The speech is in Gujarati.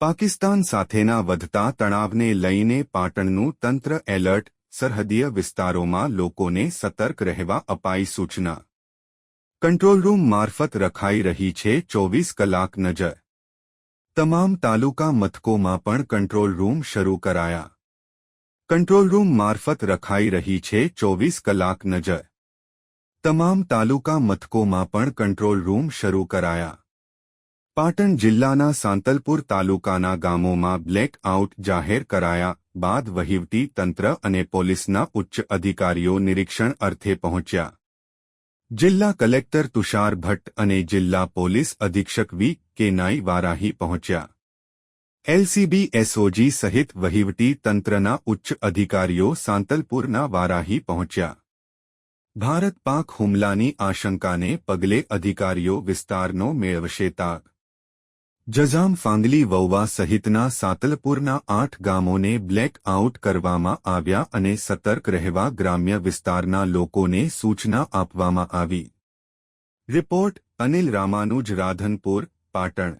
પાકિસ્તાન સાથેના વધતા તણાવને લઈને પાટણનું તંત્ર એલર્ટ, સરહદીય વિસ્તારોમાં લોકોને સતર્ક રહેવા અપાઈ સૂચના. કંટ્રોલ રૂમ મારફત રખાઈ રહી છે 24 કલાક નજર. તમામ તાલુકા મથકોમાં પણ કંટ્રોલ રૂમ શરૂ કરાયા. કંટ્રોલ રૂમ મારફત રખાઈ રહી છે 24 કલાક નજર. તમામ તાલુકા મથકોમાં પણ કંટ્રોલ રૂમ શરૂ કરાયા. પાટણ જિલ્લાના સાંતલપુર તાલુકાના ગામોમાં બ્લેક આઉટ જાહેર કરાયા બાદ વહીવટી તંત્ર અને પોલીસના ઉચ્ચ અધિકારીઓ નિરીક્ષણ અર્થે પહોંચ્યા. જિલ્લા કલેક્ટર તુષાર ભટ્ટ અને જિલ્લા પોલીસ અધિક્ષક V.K. વારાહી પહોંચ્યા. એલસીબી એસઓજી સહિત વહીવટી તંત્રના ઉચ્ચ અધિકારીઓ સાંતલપુરના વારાહી પહોંચ્યા. ભારત-પાક હુમલાની આશંકાને પગલે અધિકારીઓ વિસ્તારનો મેળવશે તાગ. જજામ, ફાંગલી, વૌવા સહિતના સાંતલપુરના 8 ગામોને બ્લેક આઉટ કરવામાં આવ્યા અને સતર્ક રહેવા ગ્રામ્ય વિસ્તારના લોકોને સૂચના આપવામાં આવી. રિપોર્ટ અનિલ રામાનુજ, રાધનપુર, પાટણ.